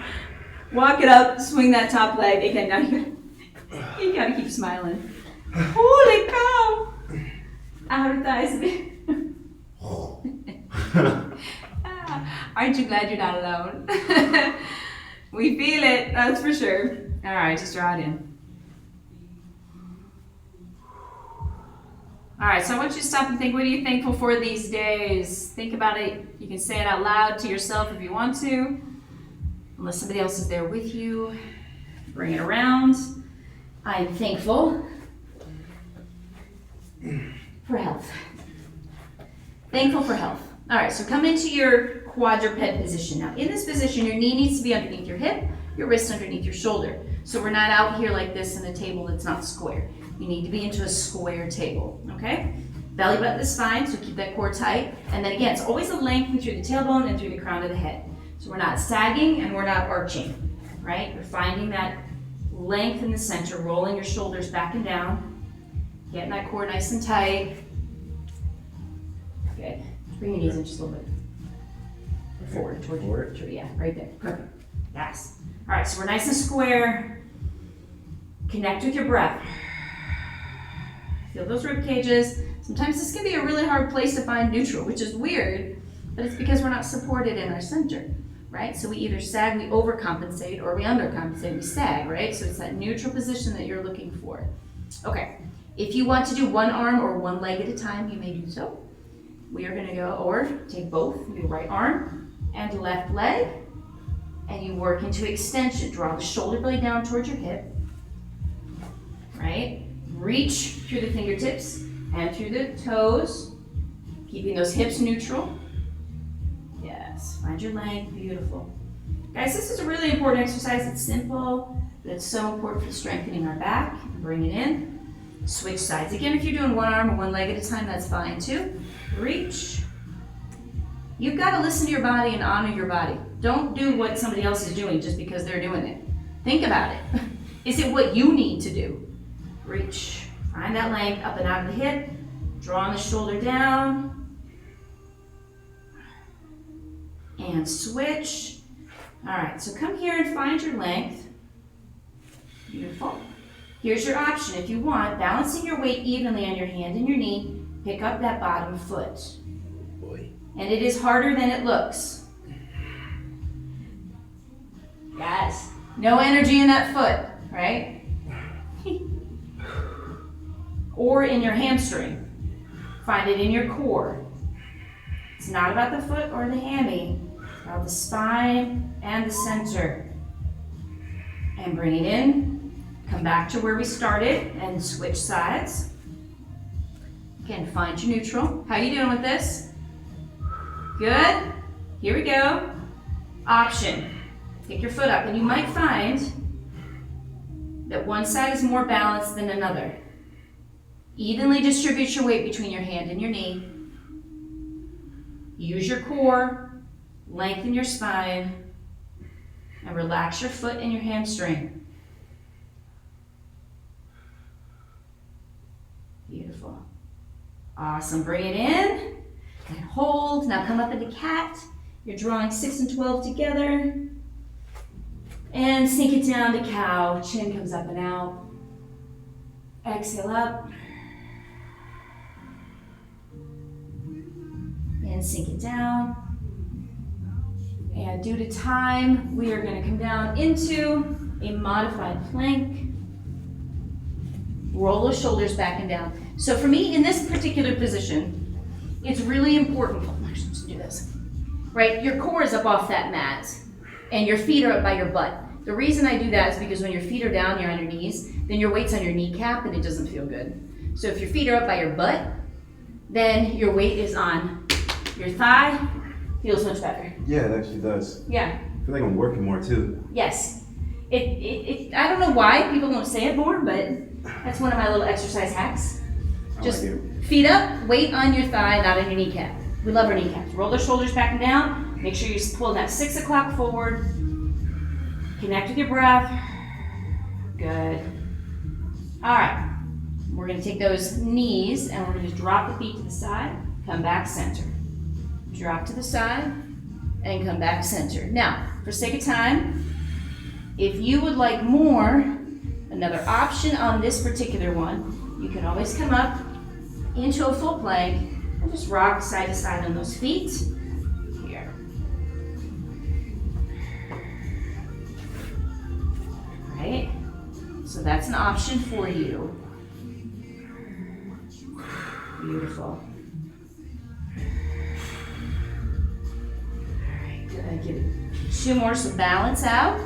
Walk it up, swing that top leg. Again, now you gotta keep smiling. Holy cow. Outer thighs. Aren't you glad you're not alone? We feel it, that's for sure. All right, just draw it in. All right, so I want you to stop and think, what are you thankful for these days? Think about it. You can say it out loud to yourself if you want to, unless somebody else is there with you. Bring it around. I'm thankful for health. Thankful for health. All right, so come into your quadruped position. Now, in this position, your knee needs to be underneath your hip, your wrist underneath your shoulder. So we're not out here like this in a table that's not square. You need to be into a square table, okay? Belly button is fine, so keep that core tight. And then again, it's always a lengthen through the tailbone and through the crown of the head. So we're not sagging and we're not arching, right? We're finding that length in the center, rolling your shoulders back and down, getting that core nice and tight. Good. Bring your knees in just a little bit. Forward, toward, yeah, right there. Perfect. Yes. All right, so we're nice and square. Connect with your breath. Feel those rib cages. Sometimes this can be a really hard place to find neutral, which is weird, but it's because we're not supported in our center, right? So we either sag, we overcompensate, or we undercompensate, we sag, right? So it's that neutral position that you're looking for. Okay, if you want to do one arm or one leg at a time, you may do so. We are gonna go, or take both, your right arm and left leg, and you work into extension. Draw the shoulder blade down towards your hip, right? Reach through the fingertips and through the toes, keeping those hips neutral. Yes, find your length, beautiful. Guys, this is a really important exercise. It's simple, but it's so important for strengthening our back. Bring it in, switch sides. Again, if you're doing one arm or one leg at a time, that's fine too. Reach. You've got to listen to your body and honor your body. Don't do what somebody else is doing just because they're doing it. Think about it. Is it what you need to do? Reach. Find that length up and out of the hip. Drawing the shoulder down. And switch. All right, so come here and find your length. Beautiful. Here's your option. If you want, balancing your weight evenly on your hand and your knee, pick up that bottom foot. Boy. And it is harder than it looks. Yes. No energy in that foot, right? Or in your hamstring. Find it in your core. It's not about the foot or the hammy. It's about the spine and the center. And bring it in. Come back to where we started and switch sides. Again, find your neutral. How you doing with this? Good. Here we go. Option. Pick your foot up, and you might find that one side is more balanced than another. Evenly distribute your weight between your hand and your knee. Use your core, lengthen your spine, and relax your foot and your hamstring. Beautiful. Awesome. Bring it in and hold. Now come up into cat. You're drawing 6 and 12 together. And sink it down to cow. Chin comes up and out. Exhale up. And sink it down. And due to time, we are going to come down into a modified plank. Roll those shoulders back and down. So for me, in this particular position, it's really important. Actually, just do this. Right? Your core is up off that mat, and your feet are up by your butt. The reason I do that is because when your feet are down, you're on your knees, then your weight's on your kneecap, and it doesn't feel good. So if your feet are up by your butt, then your weight is on your thigh. Feels much better. Yeah, it actually does. Yeah. I feel like I'm working more too. Yes. I don't know why people don't say it more, but that's one of my little exercise hacks. Just feet up, weight on your thigh, not on your kneecap. We love our kneecaps. Roll the shoulders back and down. Make sure you're pulling that 6 o'clock forward. Connect with your breath. Good. All right. We're going to take those knees and we're going to drop the feet to the side. Come back center. Drop to the side and come back center. Now, for sake of time, if you would like more, another option on this particular one, you can always come up into a full plank and just rock side to side on those feet. Here. Right? So that's an option for you. Beautiful. Alright, good. Give it 2 more, so balance out.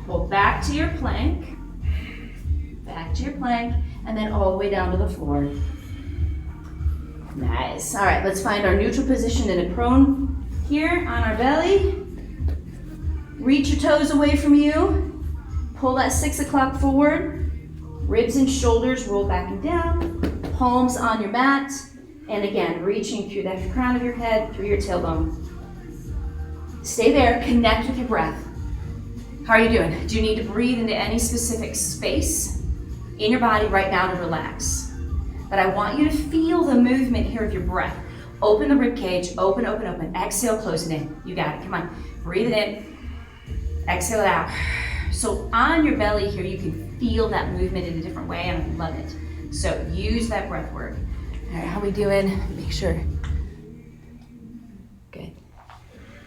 Pull back to your plank. Back to your plank, and then all the way down to the floor. Nice. All right, let's find our neutral position in a prone here on our belly. Reach your toes away from you. Pull that 6 o'clock forward. Ribs and shoulders roll back and down. Palms on your mat. And again, reaching through that crown of your head, through your tailbone. Stay there, connect with your breath. How are you doing? Do you need to breathe into any specific space in your body right now to relax? But I want you to feel the movement here of your breath. Open the rib cage, open, open, open. Exhale, close it in. You got it, come on. Breathe it in, exhale it out. So on your belly here, you can feel that movement in a different way, and I love it. So use that breath work. All right, how we doing? Make sure. Good.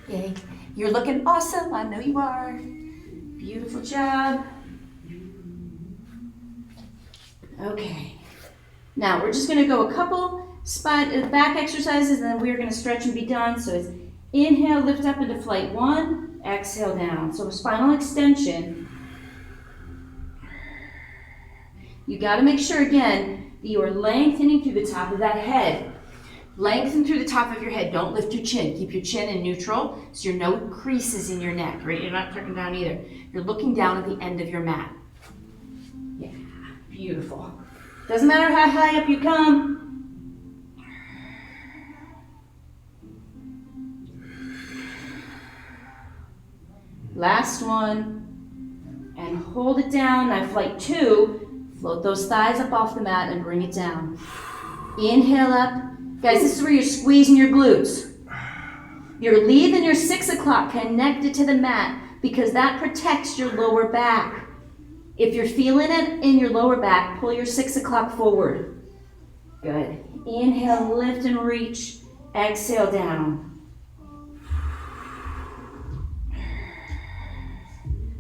Yay. You're looking awesome, I know you are. Beautiful job. Okay. Now we're just gonna go a couple back exercises, and then we're gonna stretch and be done. So it's inhale, lift up into flight 1, exhale down. So spinal extension. You gotta make sure again that you are lengthening through the top of that head. Lengthen through the top of your head. Don't lift your chin. Keep your chin in neutral so you're no creases in your neck, right? You're not tucking down either. You're looking down at the end of your mat. Yeah, beautiful. Doesn't matter how high up you come. Last one. And hold it down. Now flight 2, float those thighs up off the mat and bring it down. Inhale up. Guys, this is where you're squeezing your glutes. You're leaving your 6 o'clock connected to the mat because that protects your lower back. If you're feeling it in your lower back, pull your 6 o'clock forward. Good. Inhale, lift and reach. Exhale down.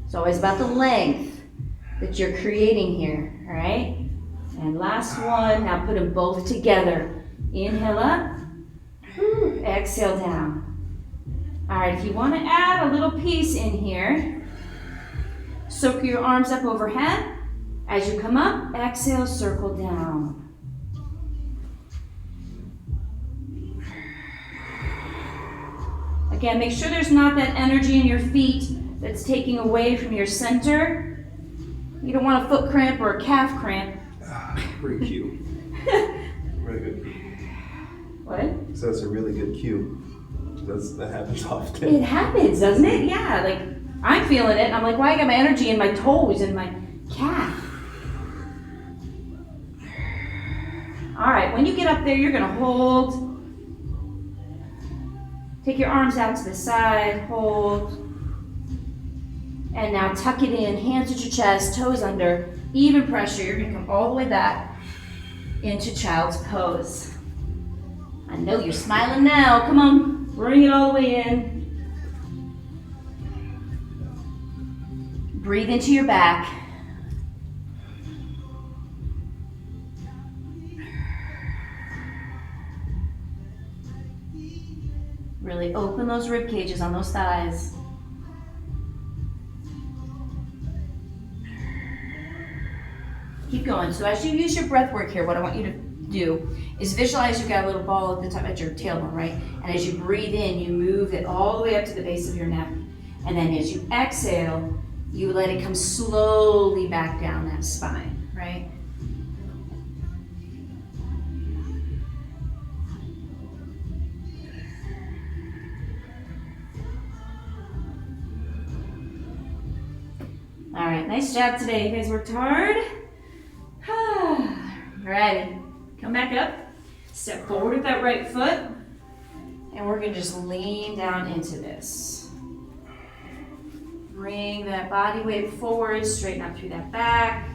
It's always about the length that you're creating here, all right? And last one, now put them both together. Inhale up, exhale down. All right, if you want to add a little piece in here, circle your arms up overhead. As you come up, exhale, circle down. Again, make sure there's not that energy in your feet that's taking away from your center. You don't want a foot cramp or a calf cramp. Great cue. Really good. What? So it's a really good cue. That happens often. It happens, doesn't it? Yeah, like I'm feeling it. I'm like, why I got my energy in my toes and my calf? All right, when you get up there, you're gonna hold. Take your arms out to the side, hold. And now tuck it in, hands at your chest, toes under, even pressure. You're gonna come all the way back into child's pose. I know you're smiling now. Come on, bring it all the way in. Breathe into your back. Really open those rib cages on those thighs. Keep going. So as you use your breath work here, what I want you to do is visualize you've got a little ball at the top at your tailbone, right? And as you breathe in, you move it all the way up to the base of your neck. And then as you exhale, you let it come slowly back down that spine, right? All right, nice job today. You guys worked hard. All right, come back up. Step forward with that right foot. And we're gonna just lean down into this. Bring that body weight forward, straighten up through that back.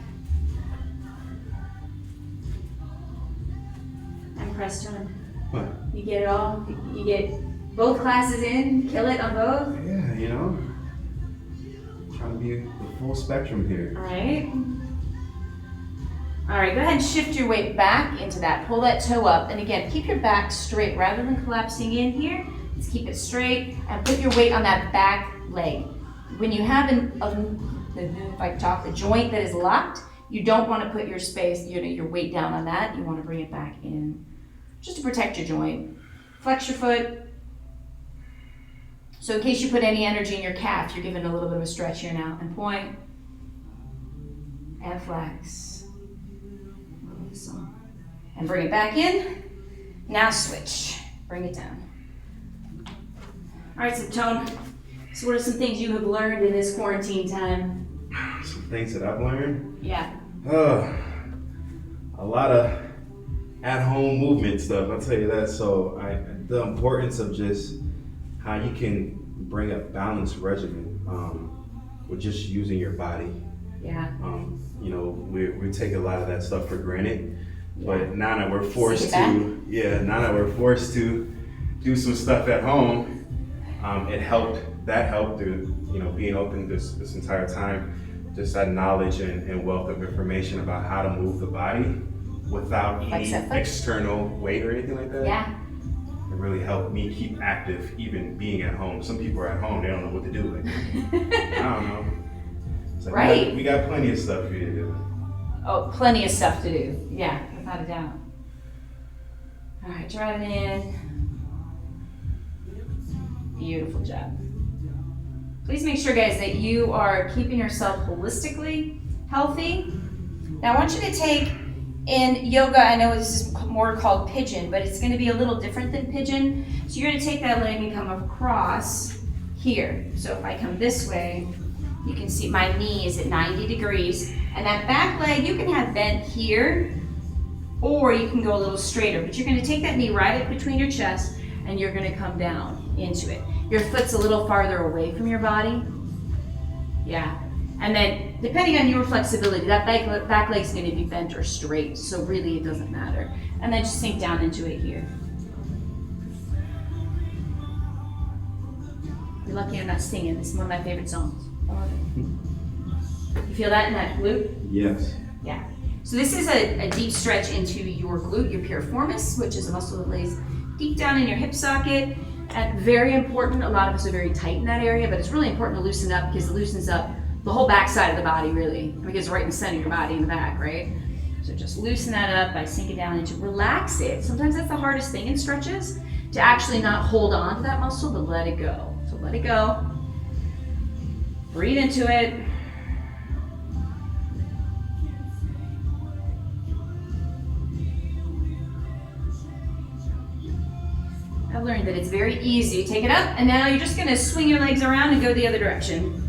And press turn. What? You get it all? You get both classes in? Kill it on both? Yeah, you know. Trying to be the full spectrum here. All right. All right, go ahead and shift your weight back into that. Pull that toe up. And again, keep your back straight rather than collapsing in here. Just keep it straight and put your weight on that back leg. When you have a joint that is locked, you don't want to put your your weight down on that. You want to bring it back in just to protect your joint. Flex your foot. So in case you put any energy in your calf, you're giving a little bit of a stretch here now. And point. And flex. And bring it back in. Now switch. Bring it down. All right, so Tone, so what are some things you have learned in this quarantine time? Some things that I've learned. Yeah. A lot of at-home movement stuff. I'll tell you that. So the importance of just how you can bring a balanced regimen with just using your body. Yeah. You know, we take a lot of that stuff for granted, Yeah. but now that we're forced Take it now that we're forced to do some stuff at home, that helped through, you know, being open this entire time, just that knowledge and wealth of information about how to move the body without any external weight or anything like that. Yeah. It really helped me keep active, even being at home. Some people are at home, they don't know what to do. Like, I don't know. It's like, Right. We got plenty of stuff for you to do. Oh, plenty of stuff to do. Yeah, without a doubt. All right, drive it in. Beautiful job. Please make sure, guys, that you are keeping yourself holistically healthy. Now, I want you to take, in yoga, I know this is more called pigeon, but it's going to be a little different than pigeon. So you're going to take that leg and come across here. So if I come this way, you can see my knee is at 90 degrees. And that back leg, you can have bent here, or you can go a little straighter. But you're going to take that knee right up between your chest, and you're going to come down into it. Your foot's a little farther away from your body. Yeah. And then, depending on your flexibility, that back leg's going to be bent or straight, so really it doesn't matter. And then just sink down into it here. You're lucky I'm not singing. This is one of my favorite songs. I love it. You feel that in that glute? Yes. Yeah. So this is a deep stretch into your glute, your piriformis, which is a muscle that lays deep down in your hip socket. And very important, a lot of us are very tight in that area, but it's really important to loosen up because it loosens up the whole back side of the body, really, because it's right in the center of your body in the back, right? So just loosen that up by sinking down into, relax it. Sometimes that's the hardest thing in stretches, to actually not hold on to that muscle, but let it go. So let it go. Breathe into it. I've learned that it's very easy. Take it up, and now you're just gonna swing your legs around and go the other direction.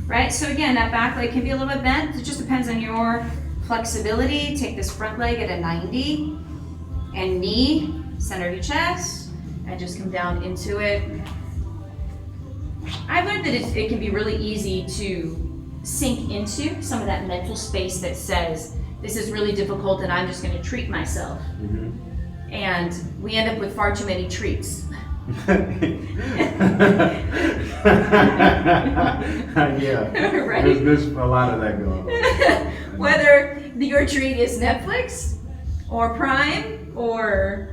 Right, so again, that back leg can be a little bit bent. It just depends on your flexibility. Take this front leg at a 90, and knee, center of your chest, and just come down into it. I've learned that it can be really easy to sink into some of that mental space that says, this is really difficult and I'm just gonna treat myself. Mm-hmm. And we end up with far too many treats. Yeah, Right? there's a lot of that going on. Whether your treat is Netflix or Prime or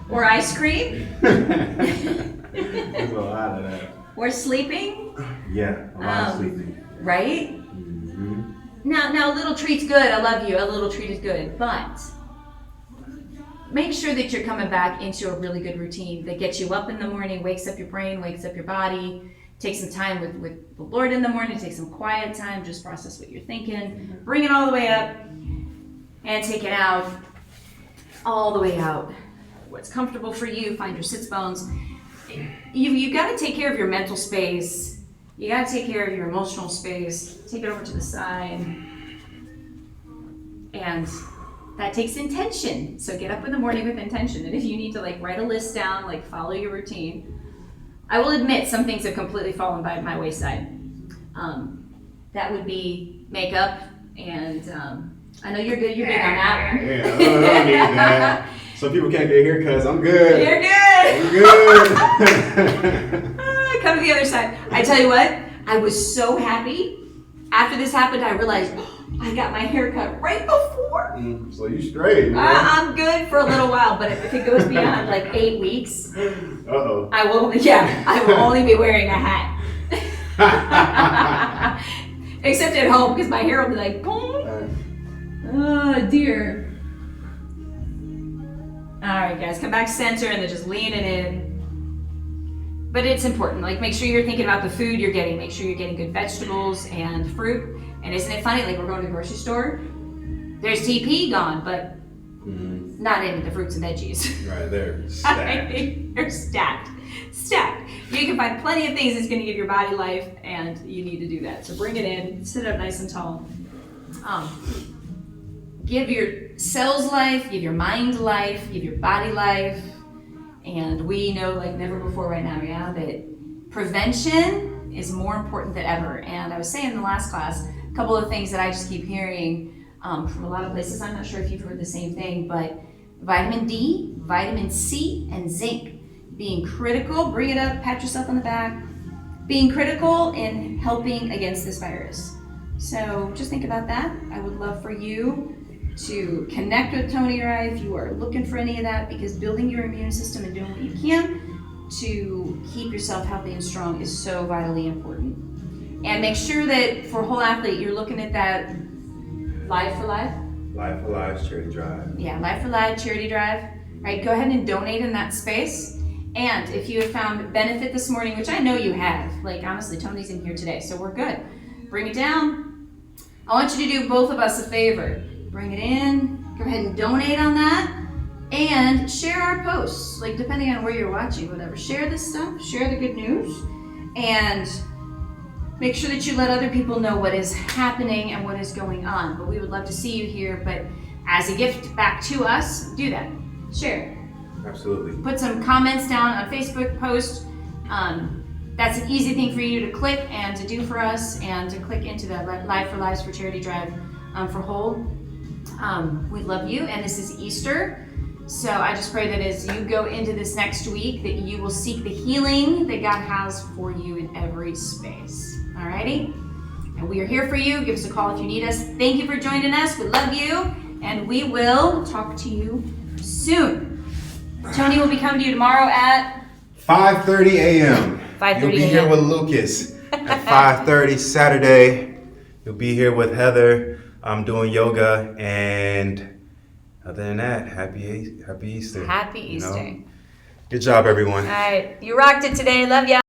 or ice cream. There's a lot of that. Or sleeping. Yeah, a lot of sleeping. Right? Mm-hmm. Now a little treat's good. I love you. A little treat is good, but make sure that you're coming back into a really good routine that gets you up in the morning, wakes up your brain, wakes up your body. Take some time with the Lord in the morning, take some quiet time, just process what you're thinking. Bring it all the way up and take it out, all the way out. What's comfortable for you, find your sits bones. You've got to take care of your mental space. You got to take care of your emotional space. Take it over to the side. And that takes intention. So get up in the morning with intention. And if you need to write a list down, follow your routine. I will admit some things have completely fallen by my wayside. That would be makeup, and I know you're good. You're big on that one. Yeah, I don't need that. Some people can't get haircuts. I'm good. You're good. I'm good. Come to the other side. I tell you what, I was so happy. After this happened, I realized I got my hair cut right before. So you straight. I'm good for a little while, but if it goes beyond 8 weeks, Uh-oh. I will only be wearing a hat. Except at home, because my hair will be like, boom. Oh dear. All right, guys, come back center and then just lean it in. But it's important, make sure you're thinking about the food you're getting. Make sure you're getting good vegetables and fruit. And isn't it funny, we're going to the grocery store, there's TP gone, but not any of the fruits and veggies. Right there, stacked. They're stacked. You can find plenty of things that's going to give your body life, and you need to do that. So bring it in, sit up nice and tall. give your cells life, give your mind life, give your body life. And we know like never before right now, yeah, that prevention is more important than ever. And I was saying in the last class, a couple of things that I just keep hearing from a lot of places. I'm not sure if you've heard the same thing, but vitamin D, vitamin C, and zinc being critical. Bring it up, pat yourself on the back. Being critical in helping against this virus. So just think about that. I would love for you to connect with Tony or I if you are looking for any of that, because building your immune system and doing what you can to keep yourself healthy and strong is so vitally important. And make sure that for Whole Athlete, you're looking at that Live for Life. Life for Lives Charity Drive. Yeah, Life for Life Charity Drive. All right, go ahead and donate in that space. And if you have found benefit this morning, which I know you have, like honestly, Tony's in here today, so we're good. Bring it down. I want you to do both of us a favor. Bring it in, go ahead and donate on that, and share our posts, like depending on where you're watching, whatever. Share this stuff, share the good news, and make sure that you let other people know what is happening and what is going on. But we would love to see you here, but as a gift back to us, do that. Share. Absolutely. Put some comments down on Facebook post. That's an easy thing for you to click and to do for us, and to click into the Live for Lives for Charity Drive for Whole. We love you, and this is Easter. So I just pray that as you go into this next week, that you will seek the healing that God has for you in every space. Alrighty? And we are here for you. Give us a call if you need us. Thank you for joining us. We love you, and we will talk to you soon. Tony will be coming to you tomorrow at 5:30 a.m. 5:30 You'll be here with Lucas at 5:30 Saturday. You'll be here with Heather. I'm doing yoga, and other than that, happy Easter. Happy Easter. Good job, everyone. All right, you rocked it today. Love ya.